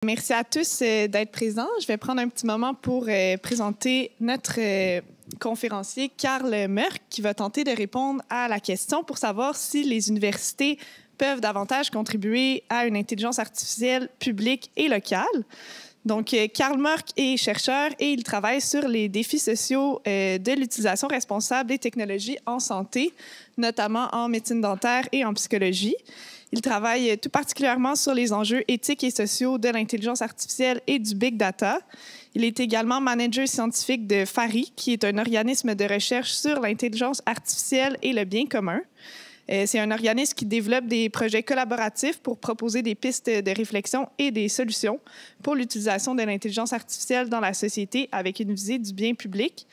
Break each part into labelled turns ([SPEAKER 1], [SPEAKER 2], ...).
[SPEAKER 1] Merci à tous d'être présents. Je vais prendre un petit moment pour présenter notre conférencier Karl Mörk qui va tenter de répondre à la question pour savoir si les universités peuvent davantage contribuer à une intelligence artificielle publique et locale. Donc, Karl Mörk est chercheur et il travaille sur les défis sociaux de l'utilisation responsable des technologies en santé, notamment en médecine dentaire et en psychologie. Il travaille tout particulièrement sur les enjeux éthiques et sociaux de l'intelligence artificielle et du big data. Il est également manager scientifique de FARI, qui est un organisme de recherche sur l'intelligence artificielle et le bien commun. C'est un organisme qui développe des projets collaboratifs pour proposer des pistes de réflexion et des solutions pour l'utilisation de l'intelligence artificielle dans la société avec une visée du bien public.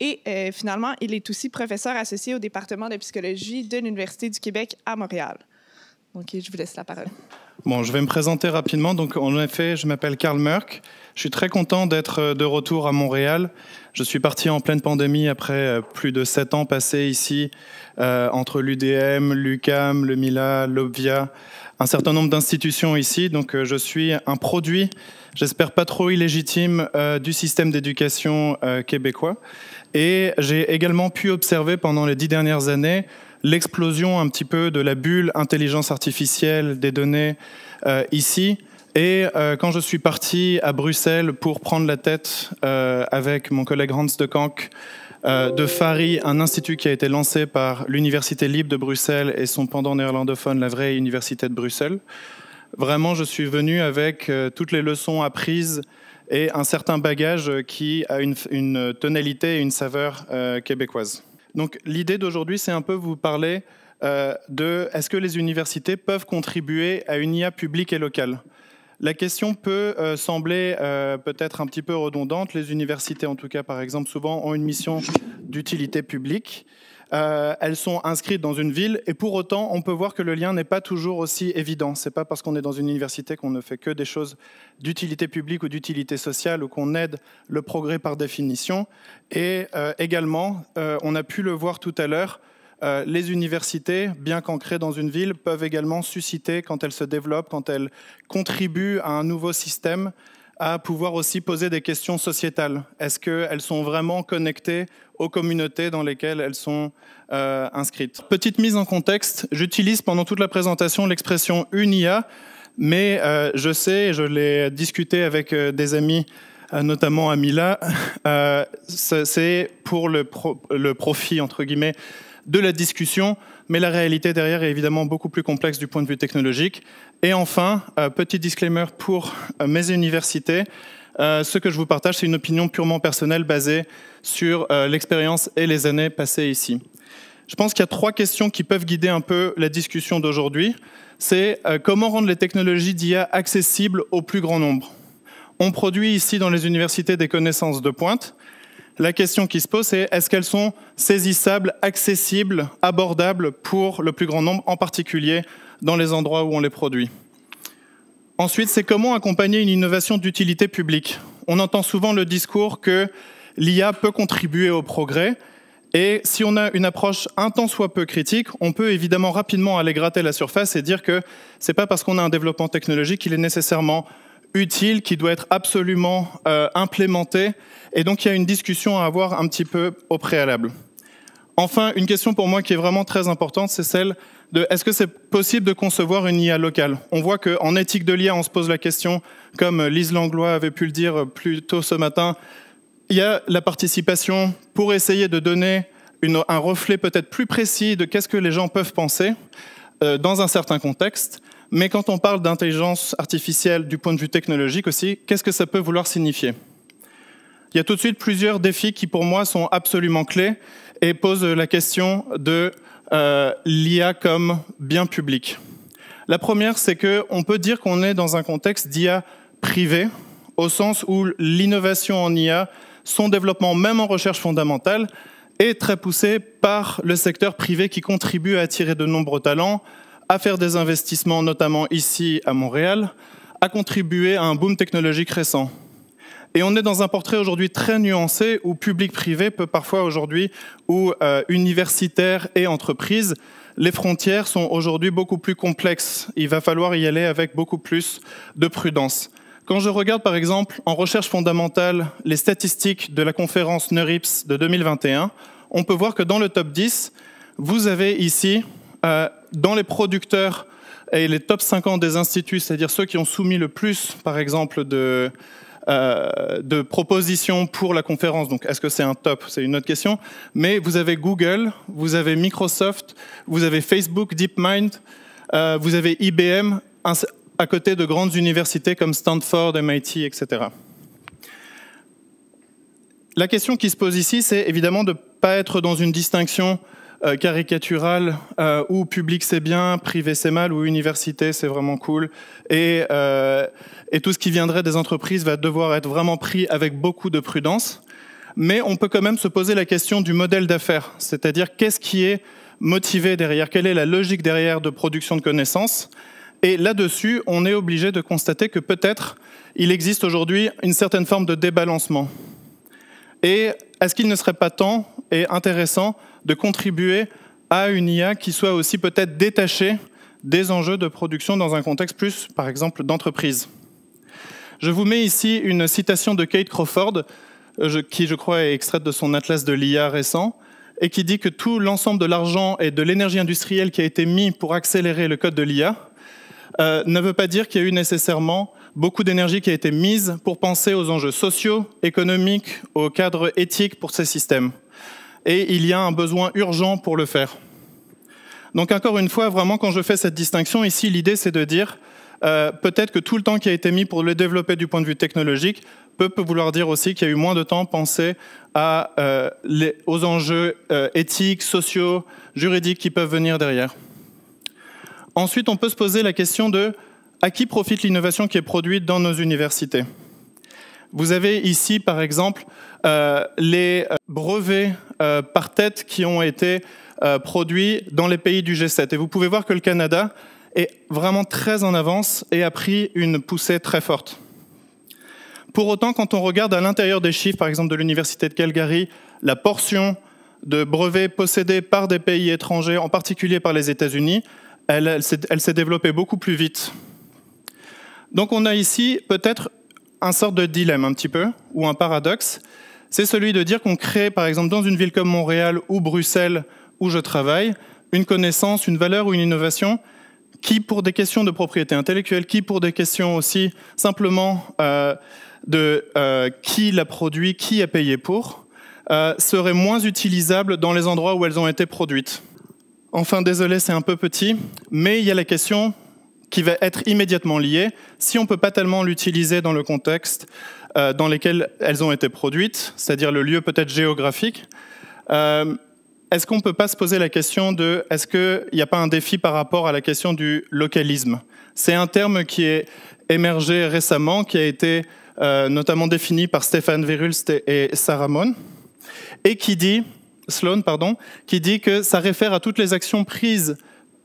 [SPEAKER 1] Et finalement, il est aussi professeur associé au département de psychologie de l'Université du Québec à Montréal. Donc, je vous laisse la parole.
[SPEAKER 2] Bon, je vais me présenter rapidement. Donc, en effet, je m'appelle Karl Mörk. Je suis très content d'être de retour à Montréal. Je suis parti en pleine pandémie après plus de 7 ans passés ici entre l'UDM, l'UQAM, le MILA, l'Obvia, un certain nombre d'institutions ici. Donc, je suis un produit, j'espère pas trop illégitime, du système d'éducation québécois. Et j'ai également pu observer pendant les 10 dernières années l'explosion un petit peu de la bulle intelligence artificielle des données ici. Et quand je suis parti à Bruxelles pour prendre la tête avec mon collègue Hans de Kank de FARI, un institut qui a été lancé par l'Université libre de Bruxelles et son pendant néerlandophone, la vraie Université de Bruxelles, vraiment je suis venu avec toutes les leçons apprises et un certain bagage qui a une tonalité et une saveur québécoise. Donc l'idée d'aujourd'hui, c'est un peu vous parler de est-ce que les universités peuvent contribuer à une IA publique et locale. La question peut sembler peut-être un petit peu redondante. Les universités, en tout cas, par exemple, souvent ont une mission d'utilité publique. Elles sont inscrites dans une ville et pour autant, on peut voir que le lien n'est pas toujours aussi évident. C'est pas parce qu'on est dans une université qu'on ne fait que des choses d'utilité publique ou d'utilité sociale ou qu'on aide le progrès par définition. Et également, on a pu le voir tout à l'heure, les universités, bien qu'ancrées dans une ville, peuvent également susciter, quand elles se développent, quand elles contribuent à un nouveau système, à pouvoir aussi poser des questions sociétales. Est-ce qu'elles sont vraiment connectées aux communautés dans lesquelles elles sont inscrites? Petite mise en contexte, j'utilise pendant toute la présentation l'expression une IA, mais je sais, je l'ai discuté avec des amis, notamment à Mila, c'est pour le profit, entre guillemets, de la discussion, mais la réalité derrière est évidemment beaucoup plus complexe du point de vue technologique. Et enfin, petit disclaimer pour mes universités, ce que je vous partage, c'est une opinion purement personnelle basée sur l'expérience et les années passées ici. Je pense qu'il y a 3 questions qui peuvent guider un peu la discussion d'aujourd'hui. C'est comment rendre les technologies d'IA accessibles au plus grand nombre. On produit ici dans les universités des connaissances de pointe. La question qui se pose, c'est est-ce qu'elles sont saisissables, accessibles, abordables pour le plus grand nombre, en particulier dans les endroits où on les produit. Ensuite, c'est comment accompagner une innovation d'utilité publique. On entend souvent le discours que l'IA peut contribuer au progrès, et si on a une approche un tant soit peu critique, on peut évidemment rapidement aller gratter la surface et dire que c'est pas parce qu'on a un développement technologique qu'il est nécessairement utile, qui doit être absolument implémenté, et donc il y a une discussion à avoir un petit peu au préalable. Enfin, une question pour moi qui est vraiment très importante, c'est celle de est-ce que c'est possible de concevoir une IA locale? On voit qu'en éthique de l'IA, on se pose la question, comme Lise Langlois avait pu le dire plus tôt ce matin, il y a la participation pour essayer de donner un reflet peut-être plus précis de qu'est-ce que les gens peuvent penser dans un certain contexte. Mais quand on parle d'intelligence artificielle du point de vue technologique aussi, qu'est-ce que ça peut vouloir signifier? Il y a tout de suite plusieurs défis qui, pour moi, sont absolument clés et posent la question de l'IA comme bien public. La première, c'est qu'on peut dire qu'on est dans un contexte d'IA privé, au sens où l'innovation en IA, son développement, même en recherche fondamentale, est très poussé par le secteur privé qui contribue à attirer de nombreux talents, à faire des investissements, notamment ici à Montréal, à contribuer à un boom technologique récent. Et on est dans un portrait aujourd'hui très nuancé où public-privé peut parfois aujourd'hui, où universitaire et entreprise, les frontières sont aujourd'hui beaucoup plus complexes. Il va falloir y aller avec beaucoup plus de prudence. Quand je regarde par exemple en recherche fondamentale les statistiques de la conférence NeurIPS de 2021, on peut voir que dans le top 10, vous avez ici, dans les producteurs et les top 50 des instituts, c'est-à-dire ceux qui ont soumis le plus, par exemple, de propositions pour la conférence. Donc, est-ce que c'est un top? C'est une autre question. Mais vous avez Google, vous avez Microsoft, vous avez Facebook, DeepMind, vous avez IBM, à côté de grandes universités comme Stanford, MIT, etc. La question qui se pose ici, c'est évidemment de ne pas être dans une distinction caricaturale où public c'est bien, privé c'est mal, ou université c'est vraiment cool. Et tout ce qui viendrait des entreprises va devoir être vraiment pris avec beaucoup de prudence. Mais on peut quand même se poser la question du modèle d'affaires, c'est-à-dire qu'est-ce qui est motivé derrière, quelle est la logique derrière de production de connaissances. Et là-dessus, on est obligé de constater que peut-être il existe aujourd'hui une certaine forme de débalancement. Et est-ce qu'il ne serait pas temps et intéressant de contribuer à une IA qui soit aussi peut-être détachée des enjeux de production dans un contexte plus, par exemple, d'entreprise? Je vous mets ici une citation de Kate Crawford, qui, je crois, est extraite de son atlas de l'IA récent, et qui dit que tout l'ensemble de l'argent et de l'énergie industrielle qui a été mis pour accélérer le code de l'IA ne veut pas dire qu'il y a eu nécessairement beaucoup d'énergie qui a été mise pour penser aux enjeux sociaux, économiques, au cadre éthique pour ces systèmes. Et il y a un besoin urgent pour le faire. Donc encore une fois, vraiment, quand je fais cette distinction, ici, l'idée, c'est de dire peut-être que tout le temps qui a été mis pour le développer du point de vue technologique peut vouloir dire aussi qu'il y a eu moins de temps pensé aux enjeux éthiques, sociaux, juridiques qui peuvent venir derrière. Ensuite, on peut se poser la question de à qui profite l'innovation qui est produite dans nos universités. Vous avez ici, par exemple, les brevets par tête qui ont été produits dans les pays du G7. Et vous pouvez voir que le Canada est vraiment très en avance et a pris une poussée très forte. Pour autant, quand on regarde à l'intérieur des chiffres, par exemple de l'Université de Calgary, la portion de brevets possédés par des pays étrangers, en particulier par les États-Unis, elle s'est développée beaucoup plus vite. Donc on a ici peut-être un sorte de dilemme un petit peu, ou un paradoxe. C'est celui de dire qu'on crée, par exemple, dans une ville comme Montréal ou Bruxelles, où je travaille, une connaissance, une valeur ou une innovation qui, pour des questions de propriété intellectuelle, qui, pour des questions aussi simplement qui l'a produit, qui a payé pour, serait moins utilisable dans les endroits où elles ont été produites. Enfin, désolé, c'est un peu petit, mais il y a la question qui va être immédiatement liée. Si on ne peut pas tellement l'utiliser dans le contexte dans lequel elles ont été produites, c'est-à-dire le lieu peut-être géographique, est-ce qu'on ne peut pas se poser la question de est-ce qu'il n'y a pas un défi par rapport à la question du localisme? C'est un terme qui est émergé récemment, qui a été notamment défini par Stéphane Verhulst et Sarah Sloan, qui dit que ça réfère à toutes les actions prises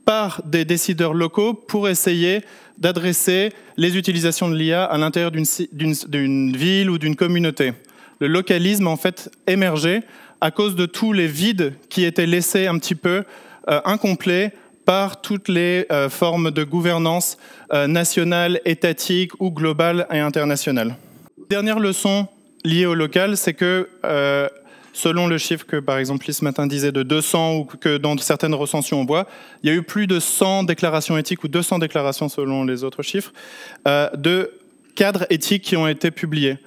[SPEAKER 2] par des décideurs locaux pour essayer d'adresser les utilisations de l'IA à l'intérieur d'une ville ou d'une communauté. Le localisme, en fait, émergeait à cause de tous les vides qui étaient laissés un petit peu incomplets par toutes les formes de gouvernance nationale, étatique ou globale et internationale. Dernière leçon liée au local, c'est que selon le chiffre que, par exemple, ce matin disait de 200 ou que dans certaines recensions on voit, il y a eu plus de 100 déclarations éthiques ou 200 déclarations selon les autres chiffres de cadres éthiques qui ont été publiés.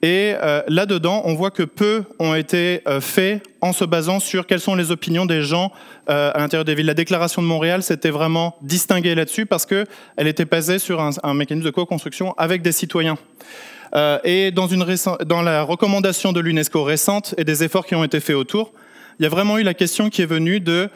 [SPEAKER 2] Et là-dedans, on voit que peu ont été faits en se basant sur quelles sont les opinions des gens à l'intérieur des villes. La déclaration de Montréal s'était vraiment distinguée là-dessus parce qu'elle était basée sur un mécanisme de co-construction avec des citoyens. Et dans la recommandation de l'UNESCO récente et des efforts qui ont été faits autour, il y a vraiment eu la question qui est venue de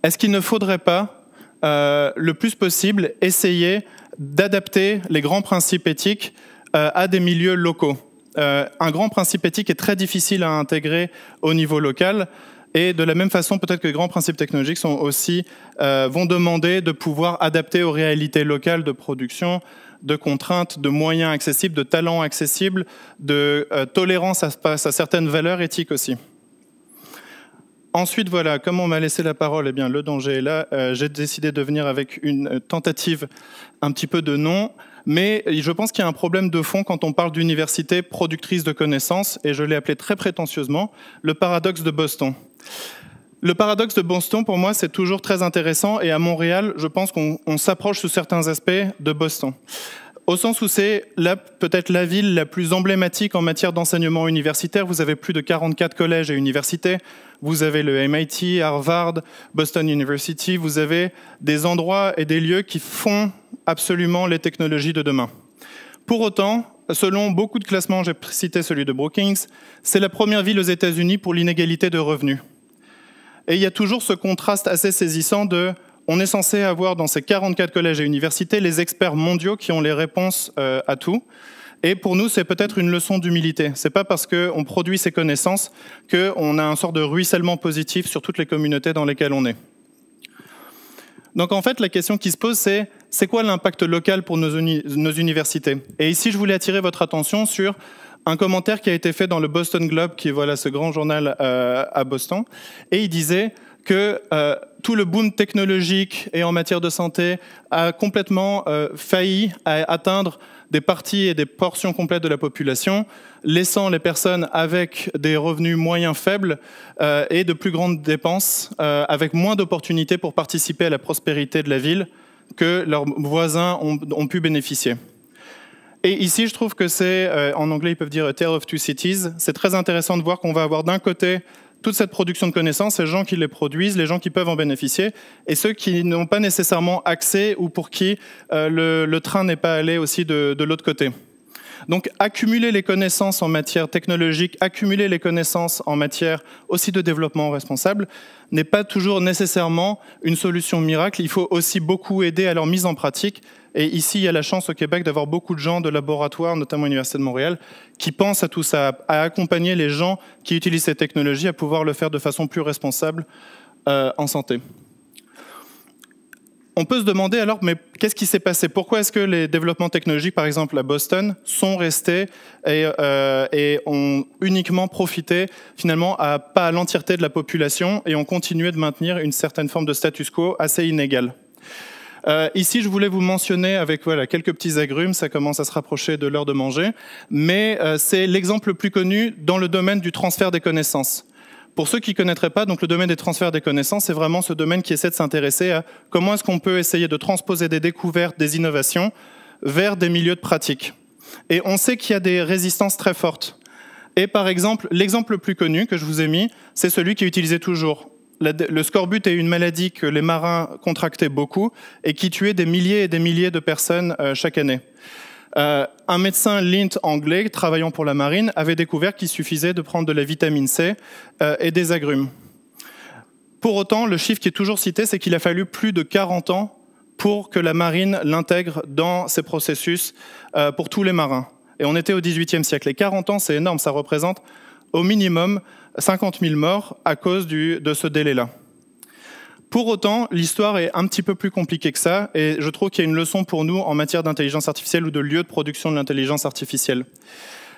[SPEAKER 2] est-ce qu'il ne faudrait pas, le plus possible, essayer d'adapter les grands principes éthiques à des milieux locaux. Un grand principe éthique est très difficile à intégrer au niveau local. Et de la même façon, peut-être que les grands principes technologiques vont demander de pouvoir adapter aux réalités locales de production, de contraintes, de moyens accessibles, de talents accessibles, de tolérance à certaines valeurs éthiques aussi. Ensuite, voilà, comme on m'a laissé la parole, eh bien, le danger est là. J'ai décidé de venir avec une tentative un petit peu de nom. Mais je pense qu'il y a un problème de fond quand on parle d'université productrice de connaissances, et je l'ai appelé très prétentieusement le paradoxe de Boston. Le paradoxe de Boston, pour moi, c'est toujours très intéressant, et à Montréal, je pense qu'on s'approche sous certains aspects de Boston. Au sens où c'est peut-être la ville la plus emblématique en matière d'enseignement universitaire. Vous avez plus de 44 collèges et universités. Vous avez le MIT, Harvard, Boston University. Vous avez des endroits et des lieux qui font absolument les technologies de demain. Pour autant, selon beaucoup de classements, j'ai cité celui de Brookings, c'est la première ville aux États-Unis pour l'inégalité de revenus. Et il y a toujours ce contraste assez saisissant de... On est censé avoir dans ces 44 collèges et universités les experts mondiaux qui ont les réponses à tout. Et pour nous, c'est peut-être une leçon d'humilité. C'est pas parce qu'on produit ces connaissances qu'on a un sort de ruissellement positif sur toutes les communautés dans lesquelles on est. Donc en fait, la question qui se pose, c'est quoi l'impact local pour nos universités? Et ici, je voulais attirer votre attention sur un commentaire qui a été fait dans le Boston Globe, qui est voilà, ce grand journal à Boston. Et il disait que tout le boom technologique et en matière de santé a complètement failli à atteindre des parties et des portions complètes de la population, laissant les personnes avec des revenus moyens faibles et de plus grandes dépenses, avec moins d'opportunités pour participer à la prospérité de la ville que leurs voisins ont pu bénéficier. Et ici, je trouve que c'est, en anglais, ils peuvent dire « a tale of two cities ». C'est très intéressant de voir qu'on va avoir d'un côté toute cette production de connaissances, les gens qui les produisent, les gens qui peuvent en bénéficier, et ceux qui n'ont pas nécessairement accès ou pour qui le train n'est pas allé aussi de l'autre côté. Donc accumuler les connaissances en matière technologique, accumuler les connaissances en matière aussi de développement responsable n'est pas toujours nécessairement une solution miracle. Il faut aussi beaucoup aider à leur mise en pratique. Et ici, il y a la chance au Québec d'avoir beaucoup de gens de laboratoires, notamment à l'Université de Montréal, qui pensent à tout ça, à accompagner les gens qui utilisent ces technologies à pouvoir le faire de façon plus responsable en santé. On peut se demander alors, mais qu'est-ce qui s'est passé? Pourquoi est-ce que les développements technologiques, par exemple à Boston, sont restés et ont uniquement profité finalement pas à l'entièreté de la population et ont continué de maintenir une certaine forme de status quo assez inégal? Ici, je voulais vous mentionner avec voilà, quelques petits agrumes, ça commence à se rapprocher de l'heure de manger, mais c'est l'exemple le plus connu dans le domaine du transfert des connaissances. Pour ceux qui ne connaîtraient pas, donc le domaine des transferts des connaissances, c'est vraiment ce domaine qui essaie de s'intéresser à comment est-ce qu'on peut essayer de transposer des découvertes, des innovations vers des milieux de pratique. Et on sait qu'il y a des résistances très fortes. Et par exemple, l'exemple le plus connu que je vous ai mis, c'est celui qui est utilisé toujours. Le scorbut est une maladie que les marins contractaient beaucoup et qui tuait des milliers et des milliers de personnes chaque année. Un médecin Lint anglais, travaillant pour la marine, avait découvert qu'il suffisait de prendre de la vitamine C et des agrumes. Pour autant, le chiffre qui est toujours cité, c'est qu'il a fallu plus de 40 ans pour que la marine l'intègre dans ses processus pour tous les marins. Et on était au XVIIIe siècle. Et 40 ans, c'est énorme, ça représente au minimum 50 000 morts à cause de ce délai-là. Pour autant, l'histoire est un petit peu plus compliquée que ça, et je trouve qu'il y a une leçon pour nous en matière d'intelligence artificielle ou de lieu de production de l'intelligence artificielle.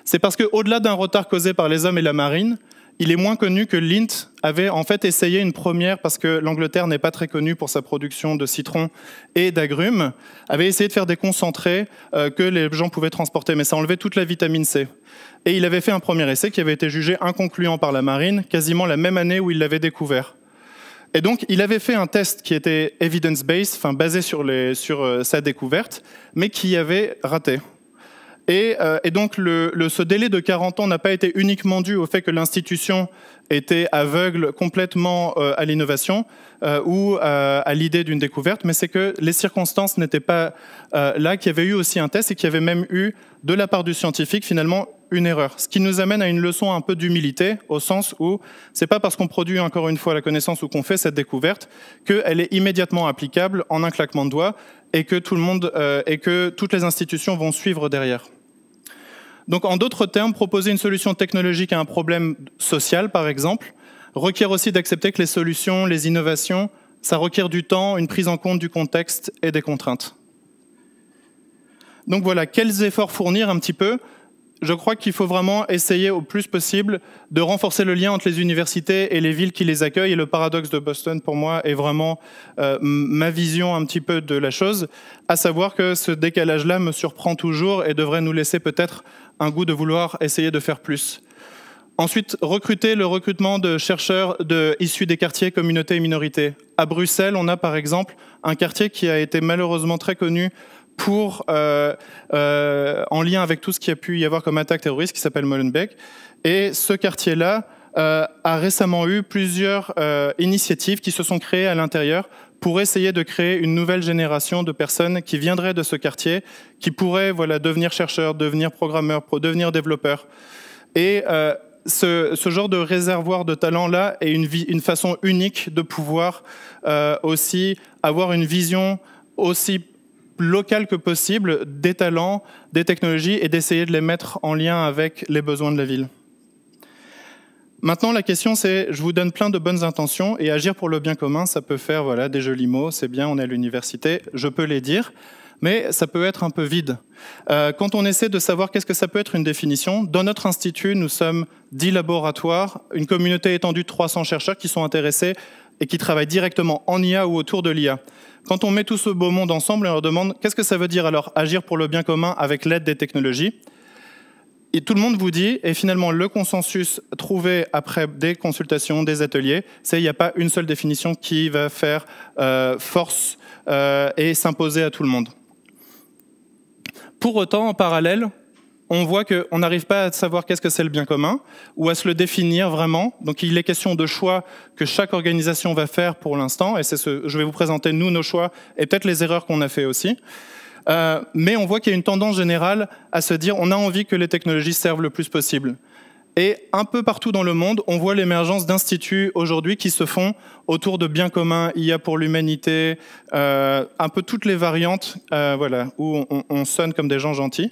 [SPEAKER 2] C'est parce qu'au-delà d'un retard causé par les hommes et la marine, il est moins connu que Lint avait en fait essayé une première, parce que l'Angleterre n'est pas très connue pour sa production de citron et d'agrumes, avait essayé de faire des concentrés que les gens pouvaient transporter, mais ça enlevait toute la vitamine C. Et il avait fait un premier essai qui avait été jugé inconcluant par la marine, quasiment la même année où il l'avait découvert. Et donc, il avait fait un test qui était evidence-based, enfin basé sur sa découverte, mais qui avait raté. Et donc, ce délai de 40 ans n'a pas été uniquement dû au fait que l'institution était aveugle complètement à l'innovation ou à l'idée d'une découverte, mais c'est que les circonstances n'étaient pas là, qu'il y avait eu aussi un test et qu'il y avait même eu, de la part du scientifique, finalement, une erreur. Ce qui nous amène à une leçon un peu d'humilité, au sens où c'est pas parce qu'on produit encore une fois la connaissance ou qu'on fait cette découverte qu'elle est immédiatement applicable en un claquement de doigts et que tout le monde et que toutes les institutions vont suivre derrière. Donc, en d'autres termes, proposer une solution technologique à un problème social, par exemple, requiert aussi d'accepter que les solutions, les innovations, ça requiert du temps, une prise en compte du contexte et des contraintes. Donc voilà, quels efforts fournir un petit peu? je crois qu'il faut vraiment essayer au plus possible de renforcer le lien entre les universités et les villes qui les accueillent. Et le paradoxe de Boston, pour moi, est vraiment ma vision un petit peu de la chose, à savoir que ce décalage-là me surprend toujours et devrait nous laisser peut-être un goût de vouloir essayer de faire plus. Ensuite, le recrutement de chercheurs issus des quartiers, communautés et minorités. À Bruxelles, on a par exemple un quartier qui a été malheureusement très connu en lien avec tout ce qu'il y a pu y avoir comme attaque terroriste, qui s'appelle Molenbeek. Et ce quartier-là a récemment eu plusieurs initiatives qui se sont créées à l'intérieur pour essayer de créer une nouvelle génération de personnes qui viendraient de ce quartier, qui pourraient devenir chercheurs, devenir programmeurs, devenir développeurs. Et ce genre de réservoir de talent-là est une façon unique de pouvoir aussi avoir une vision aussi locale que possible des talents, des technologies et d'essayer de les mettre en lien avec les besoins de la ville. Maintenant, la question c'est, je vous donne plein de bonnes intentions et agir pour le bien commun, ça peut faire des jolis mots, c'est bien, on est à l'université, je peux les dire, mais ça peut être un peu vide. Quand on essaie de savoir qu'est-ce que ça peut être une définition, dans notre institut, nous sommes 10 laboratoires, une communauté étendue de 300 chercheurs qui sont intéressés et qui travaillent directement en IA ou autour de l'IA. Quand on met tout ce beau monde ensemble, on leur demande qu'est-ce que ça veut dire alors agir pour le bien commun avec l'aide des technologies. Et tout le monde vous dit, et finalement le consensus trouvé après des consultations, des ateliers, c'est qu'il n'y a pas une seule définition qui va faire force et s'imposer à tout le monde. Pour autant, en parallèle, on voit qu'on n'arrive pas à savoir qu'est-ce que c'est le bien commun ou à se le définir vraiment. Donc il est question de choix que chaque organisation va faire pour l'instant, et je vais vous présenter nous nos choix et peut-être les erreurs qu'on a fait aussi. Mais on voit qu'il y a une tendance générale à se dire on a envie que les technologies servent le plus possible. Et un peu partout dans le monde, on voit l'émergence d'instituts aujourd'hui qui se font autour de biens communs, IA pour l'humanité, un peu toutes les variantes, où on sonne comme des gens gentils.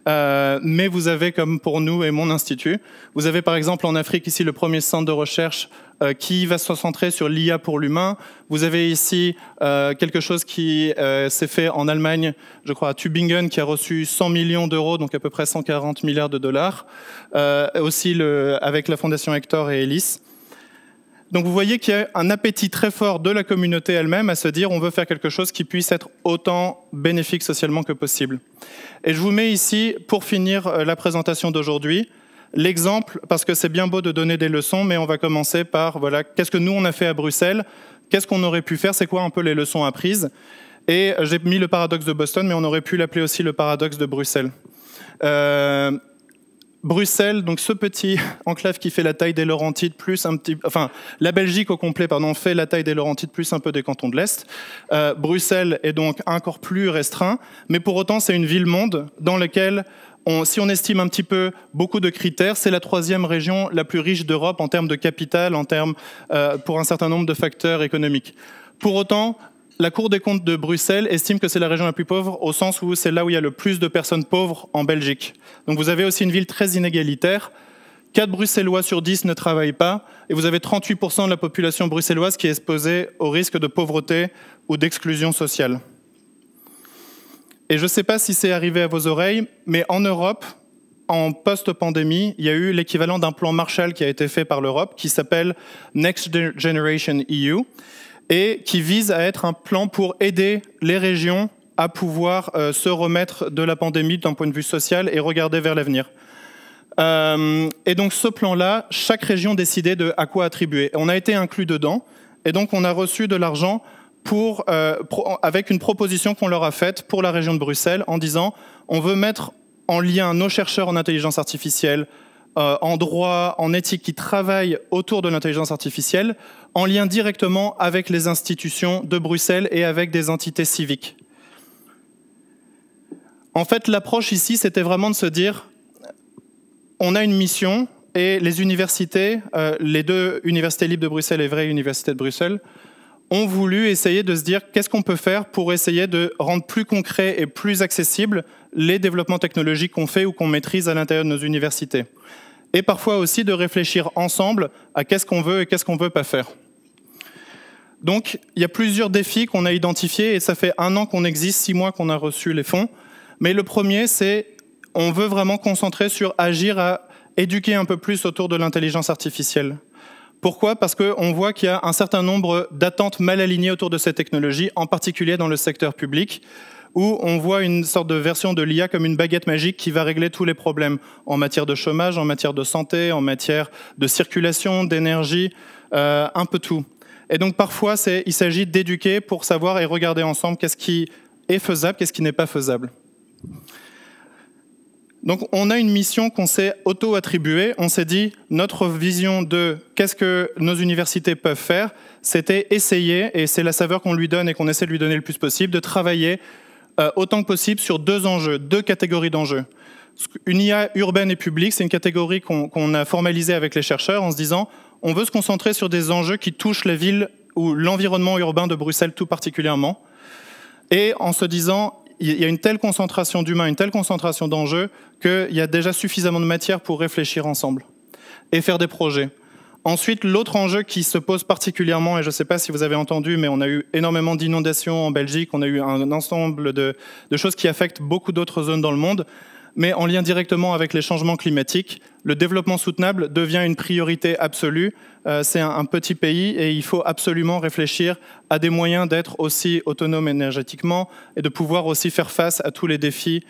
[SPEAKER 2] Mais vous avez, comme pour nous et mon institut, vous avez par exemple en Afrique ici le premier centre de recherche qui va se centrer sur l'IA pour l'humain. Vous avez ici quelque chose qui s'est fait en Allemagne, je crois à Tübingen, qui a reçu 100 millions d'euros, donc à peu près 140 milliards de dollars, aussi avec la fondation Hector et Elis. Donc vous voyez qu'il y a un appétit très fort de la communauté elle-même à se dire on veut faire quelque chose qui puisse être autant bénéfique socialement que possible. Et je vous mets ici, pour finir la présentation d'aujourd'hui, l'exemple, parce que c'est bien beau de donner des leçons, mais on va commencer par, qu'est-ce que nous on a fait à Bruxelles, qu'est-ce qu'on aurait pu faire, c'est quoi un peu les leçons apprises. Et j'ai mis le paradoxe de Boston, mais on aurait pu l'appeler aussi le paradoxe de Bruxelles. Bruxelles, donc ce petit enclave qui fait la taille des Laurentides plus la Belgique au complet, fait la taille des Laurentides plus un peu des cantons de l'Est. Bruxelles est donc encore plus restreint, mais pour autant c'est une ville-monde dans laquelle si on estime un petit peu beaucoup de critères, c'est la 3e région la plus riche d'Europe en termes de capital, pour un certain nombre de facteurs économiques. Pour autant, la Cour des comptes de Bruxelles estime que c'est la région la plus pauvre au sens où c'est là où il y a le plus de personnes pauvres en Belgique. Donc vous avez aussi une ville très inégalitaire. 4 Bruxellois sur 10 ne travaillent pas et vous avez 38% de la population bruxelloise qui est exposée au risque de pauvreté ou d'exclusion sociale. Et je ne sais pas si c'est arrivé à vos oreilles, mais en Europe, en post-pandémie, il y a eu l'équivalent d'un plan Marshall qui a été fait par l'Europe, qui s'appelle Next Generation EU, et qui vise à être un plan pour aider les régions à pouvoir se remettre de la pandémie d'un point de vue social et regarder vers l'avenir. Et donc ce plan-là, chaque région décidait à quoi attribuer. On a été inclus dedans, et donc on a reçu de l'argent avec une proposition qu'on leur a faite pour la région de Bruxelles en disant on veut mettre en lien nos chercheurs en intelligence artificielle, en droit, en éthique, qui travaillent autour de l'intelligence artificielle, en lien directement avec les institutions de Bruxelles et avec des entités civiques. En fait, l'approche ici, c'était vraiment de se dire, on a une mission, et les universités, les 2 universités libres de Bruxelles et Vrije Université de Bruxelles, ont voulu essayer de se dire qu'est-ce qu'on peut faire pour essayer de rendre plus concret et plus accessible les développements technologiques qu'on fait ou qu'on maîtrise à l'intérieur de nos universités. Et parfois aussi de réfléchir ensemble à qu'est-ce qu'on veut et qu'est-ce qu'on ne veut pas faire. Donc, il y a plusieurs défis qu'on a identifiés et ça fait 1 an qu'on existe, 6 mois qu'on a reçu les fonds. Mais le premier, c'est on veut vraiment concentrer sur agir à éduquer un peu plus autour de l'intelligence artificielle. Pourquoi? Parce qu'on voit qu'il y a un certain nombre d'attentes mal alignées autour de cette technologie, en particulier dans le secteur public, où on voit une sorte de version de l'IA comme une baguette magique qui va régler tous les problèmes en matière de chômage, en matière de santé, en matière de circulation, d'énergie, un peu tout. Et donc parfois, il s'agit d'éduquer pour savoir et regarder ensemble qu'est-ce qui est faisable, qu'est-ce qui n'est pas faisable. Donc on a une mission qu'on s'est auto-attribuée, on s'est dit notre vision de qu'est-ce que nos universités peuvent faire, c'était essayer, et c'est la saveur qu'on lui donne et qu'on essaie de lui donner le plus possible, de travailler autant que possible sur deux catégories d'enjeux. Une IA urbaine et publique, c'est une catégorie qu'on a formalisée avec les chercheurs en se disant on veut se concentrer sur des enjeux qui touchent la ville ou l'environnement urbain de Bruxelles tout particulièrement, et en se disant il y a une telle concentration d'humains, une telle concentration d'enjeux qu'il y a déjà suffisamment de matière pour réfléchir ensemble et faire des projets. Ensuite, l'autre enjeu qui se pose particulièrement, et je ne sais pas si vous avez entendu, mais on a eu énormément d'inondations en Belgique, on a eu un ensemble de choses qui affectent beaucoup d'autres zones dans le monde, mais en lien directement avec les changements climatiques, le développement soutenable devient une priorité absolue. C'est un petit pays et il faut absolument réfléchir à des moyens d'être aussi autonome énergétiquement et de pouvoir aussi faire face à tous les défis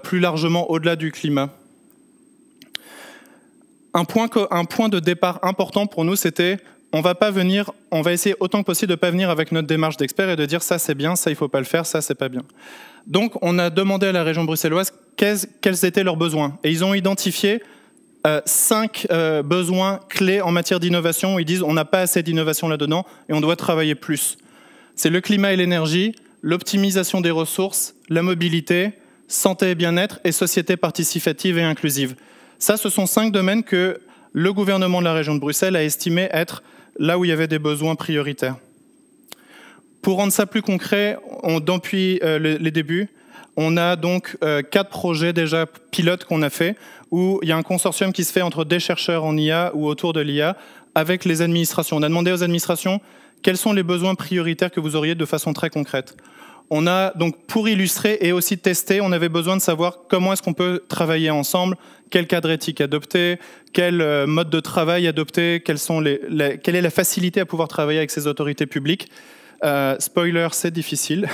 [SPEAKER 2] plus largement au-delà du climat. Un point de départ important pour nous, c'était on va essayer autant que possible de ne pas venir avec notre démarche d'expert et de dire ça c'est bien, ça il ne faut pas le faire, ça c'est pas bien. Donc on a demandé à la région bruxelloise quels étaient leurs besoins. Et ils ont identifié 5 besoins clés en matière d'innovation où ils disent on n'a pas assez d'innovation là-dedans et on doit travailler plus. C'est le climat et l'énergie, l'optimisation des ressources, la mobilité, santé et bien-être et société participative et inclusive. Ça, ce sont 5 domaines que le gouvernement de la région de Bruxelles a estimé être là où il y avait des besoins prioritaires. Pour rendre ça plus concret, depuis les débuts, on a donc 4 projets déjà pilotes qu'on a fait, où il y a un consortium qui se fait entre des chercheurs en IA ou autour de l'IA avec les administrations. On a demandé aux administrations quels sont les besoins prioritaires que vous auriez de façon très concrète. On a donc, pour illustrer et aussi tester, on avait besoin de savoir comment est-ce qu'on peut travailler ensemble, quel cadre éthique adopter, quel mode de travail adopter, quelle est la facilité à pouvoir travailler avec ces autorités publiques. Spoiler, c'est difficile,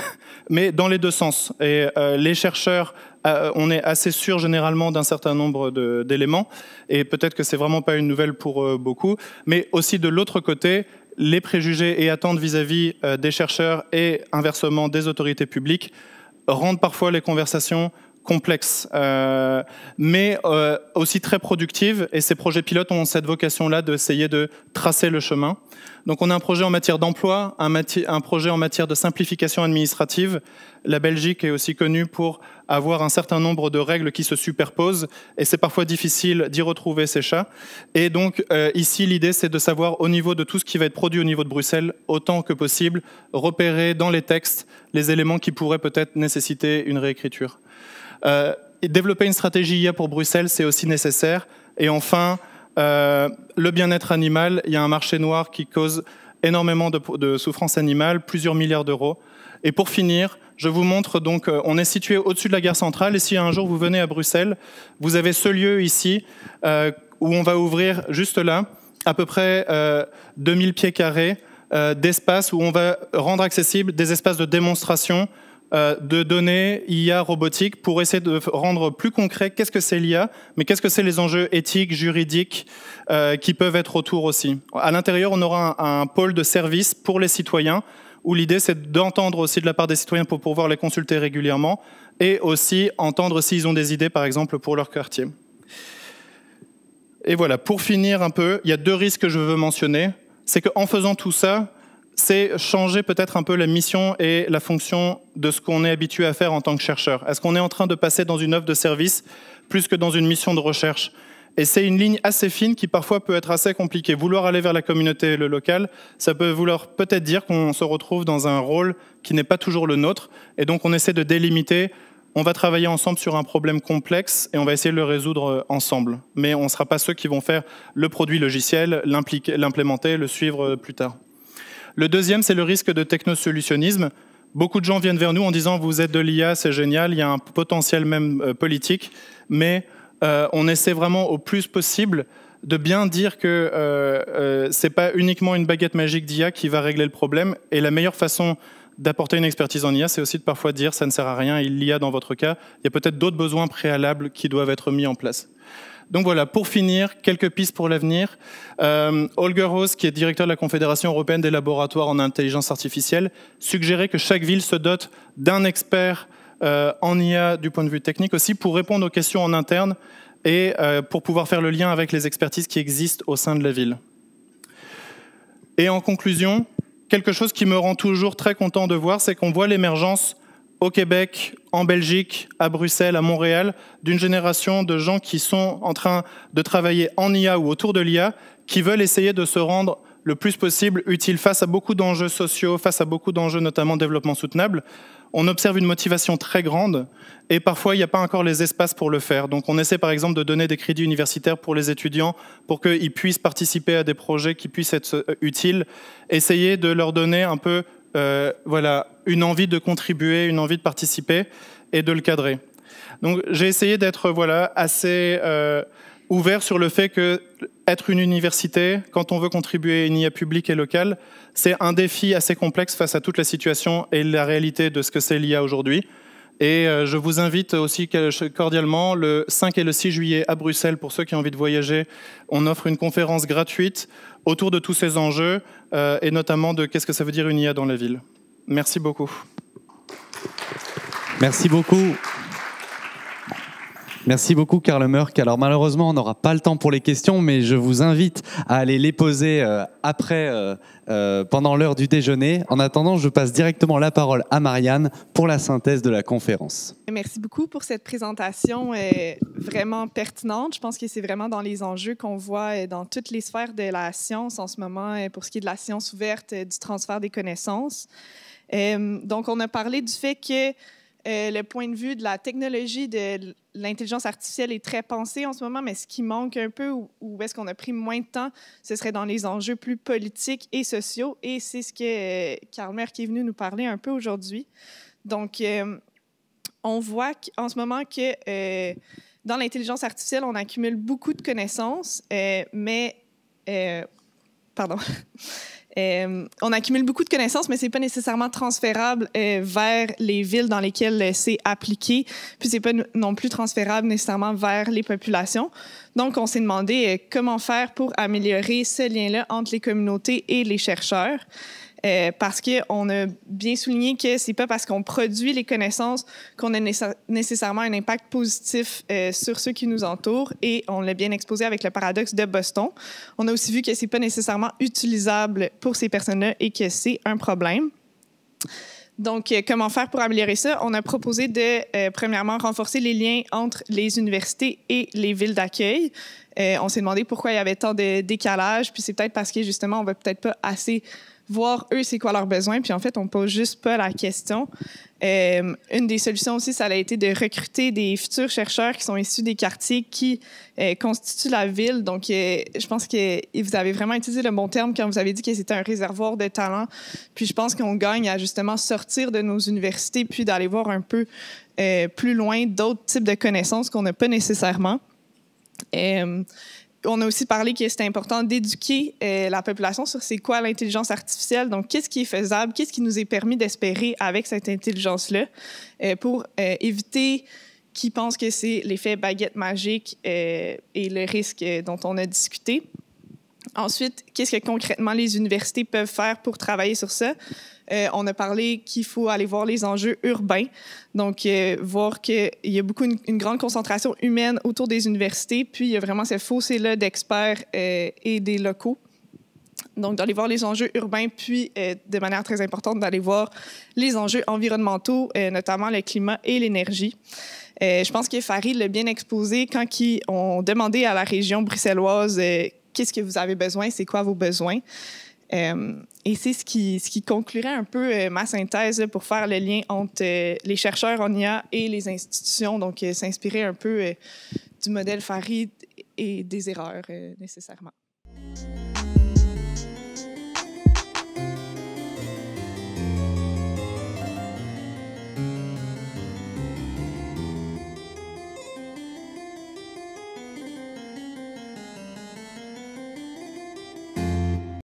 [SPEAKER 2] mais dans les deux sens. Et les chercheurs, on est assez sûr généralement d'un certain nombre d'éléments, et peut-être que c'est vraiment pas une nouvelle pour beaucoup, mais aussi de l'autre côté, les préjugés et attentes vis-à-vis des chercheurs et inversement des autorités publiques rendent parfois les conversations complexes, mais aussi très productives. Et ces projets pilotes ont cette vocation-là d'essayer de tracer le chemin. Donc on a un projet en matière d'emploi, un projet en matière de simplification administrative. La Belgique est aussi connue pour avoir un certain nombre de règles qui se superposent et c'est parfois difficile d'y retrouver ces chats. Et donc ici, l'idée, c'est de savoir au niveau de tout ce qui va être produit au niveau de Bruxelles, autant que possible, repérer dans les textes les éléments qui pourraient peut-être nécessiter une réécriture. Développer une stratégie IA pour Bruxelles, c'est aussi nécessaire. Et enfin, le bien-être animal, il y a un marché noir qui cause énormément de souffrance animale, plusieurs milliards d'euros. Et pour finir, je vous montre donc, on est situé au-dessus de la gare centrale, et si un jour vous venez à Bruxelles, vous avez ce lieu ici, où on va ouvrir juste là, à peu près 2000 pieds carrés d'espace, où on va rendre accessible des espaces de démonstration de données IA robotique pour essayer de rendre plus concret qu'est-ce que c'est l'IA, mais qu'est-ce que c'est les enjeux éthiques, juridiques qui peuvent être autour aussi. À l'intérieur, on aura un pôle de service pour les citoyens où l'idée c'est d'entendre aussi de la part des citoyens pour pouvoir les consulter régulièrement et aussi entendre s'ils ont des idées par exemple pour leur quartier. Et voilà, pour finir un peu, il y a 2 risques que je veux mentionner. C'est qu'en faisant tout ça, c'est changer peut-être un peu la mission et la fonction de ce qu'on est habitué à faire en tant que chercheur. Est-ce qu'on est en train de passer dans une offre de service plus que dans une mission de recherche? Et c'est une ligne assez fine qui parfois peut être assez compliquée. Vouloir aller vers la communauté et le local, ça peut vouloir peut-être dire qu'on se retrouve dans un rôle qui n'est pas toujours le nôtre. Et donc on essaie de délimiter, on va travailler ensemble sur un problème complexe et on va essayer de le résoudre ensemble. Mais on ne sera pas ceux qui vont faire le produit logiciel, l'implémenter, le suivre plus tard. Le deuxième, c'est le risque de technosolutionnisme. Beaucoup de gens viennent vers nous en disant « vous êtes de l'IA, c'est génial, il y a un potentiel même politique », mais on essaie vraiment au plus possible de bien dire que c'est pas uniquement une baguette magique d'IA qui va régler le problème, et la meilleure façon d'apporter une expertise en IA, c'est aussi de parfois dire ça ne sert à rien, il y a dans votre cas, il y a peut-être d'autres besoins préalables qui doivent être mis en place. Donc voilà, pour finir, quelques pistes pour l'avenir. Holger Haus, qui est directeur de la Confédération européenne des laboratoires en intelligence artificielle, suggérait que chaque ville se dote d'un expert en IA du point de vue technique aussi pour répondre aux questions en interne et pour pouvoir faire le lien avec les expertises qui existent au sein de la ville. Et en conclusion, quelque chose qui me rend toujours très content de voir, c'est qu'on voit l'émergence au Québec, en Belgique, à Bruxelles, à Montréal, d'une génération de gens qui sont en train de travailler en IA ou autour de l'IA, qui veulent essayer de se rendre le plus possible utile face à beaucoup d'enjeux sociaux, face à beaucoup d'enjeux notamment développement soutenable. On observe une motivation très grande et parfois il n'y a pas encore les espaces pour le faire. Donc on essaie par exemple de donner des crédits universitaires pour les étudiants pour qu'ils puissent participer à des projets qui puissent être utiles, essayer de leur donner un peu voilà, une envie de contribuer, une envie de participer et de le cadrer. Donc j'ai essayé d'être voilà, assez ouvert sur le fait que être une université, quand on veut contribuer à une IA publique et locale, c'est un défi assez complexe face à toute la situation et la réalité de ce que c'est l'IA aujourd'hui. Et je vous invite aussi cordialement, le 5 et le 6 juillet à Bruxelles, pour ceux qui ont envie de voyager, on offre une conférence gratuite autour de tous ces enjeux et notamment de qu'est-ce que ça veut dire une IA dans la ville. Merci beaucoup.
[SPEAKER 3] Merci beaucoup. Merci beaucoup, Karl Mørck. Alors malheureusement, on n'aura pas le temps pour les questions, mais je vous invite à aller les poser après, pendant l'heure du déjeuner. En attendant, je passe directement la parole à Marianne pour la synthèse de la conférence.
[SPEAKER 1] Merci beaucoup pour cette présentation vraiment pertinente. Je pense que c'est vraiment dans les enjeux qu'on voit dans toutes les sphères de la science en ce moment, pour ce qui est de la science ouverte, du transfert des connaissances. Donc, on a parlé du fait que le point de vue de la technologie de l'intelligence artificielle est très pensé en ce moment, mais ce qui manque un peu, ou est-ce qu'on a pris moins de temps, ce serait dans les enjeux plus politiques et sociaux, et c'est ce que Karl Mørck est venu nous parler un peu aujourd'hui. Donc, on voit en ce moment que dans l'intelligence artificielle, on accumule beaucoup de connaissances, on accumule beaucoup de connaissances, mais ce n'est pas nécessairement transférable vers les villes dans lesquelles c'est appliqué, puis ce n'est pas non plus transférable nécessairement vers les populations. Donc, on s'est demandé comment faire pour améliorer ce lien-là entre les communautés et les chercheurs. Parce qu'on a bien souligné que ce n'est pas parce qu'on produit les connaissances qu'on a nécessairement un impact positif sur ceux qui nous entourent, et on l'a bien exposé avec le paradoxe de Boston. On a aussi vu que ce n'est pas nécessairement utilisable pour ces personnes-là et que c'est un problème. Donc, comment faire pour améliorer ça? On a proposé de, premièrement, renforcer les liens entre les universités et les villes d'accueil. On s'est demandé pourquoi il y avait tant de décalage, puis c'est peut-être parce que, justement, on ne va peut-être pas assez voir, eux, c'est quoi leurs besoins, puis en fait, on ne pose juste pas la question. Une des solutions aussi, ça a été de recruter des futurs chercheurs qui sont issus des quartiers qui constituent la ville. Donc, je pense que vous avez vraiment utilisé le bon terme quand vous avez dit que c'était un réservoir de talent. Puis, je pense qu'on gagne à justement sortir de nos universités puis d'aller voir un peu plus loin d'autres types de connaissances qu'on n'a pas nécessairement. On a aussi parlé que c'était important d'éduquer la population sur c'est quoi l'intelligence artificielle, donc qu'est-ce qui est faisable, qu'est-ce qui nous est permis d'espérer avec cette intelligence-là pour éviter qu'ils pensent que c'est l'effet baguette magique et le risque dont on a discuté. Ensuite, qu'est-ce que concrètement les universités peuvent faire pour travailler sur ça? On a parlé qu'il faut aller voir les enjeux urbains, donc voir qu'il y a une grande concentration humaine autour des universités, puis il y a vraiment ce fossé-là d'experts et des locaux. Donc, d'aller voir les enjeux urbains, puis de manière très importante, d'aller voir les enjeux environnementaux, notamment le climat et l'énergie. Je pense que Farid l'a bien exposé quand ils ont demandé à la région bruxelloise qu'est-ce que vous avez besoin, c'est quoi vos besoins. Et c'est ce qui conclurait un peu ma synthèse là, pour faire le lien entre les chercheurs en IA et les institutions, donc s'inspirer un peu du modèle Farid et des erreurs nécessairement.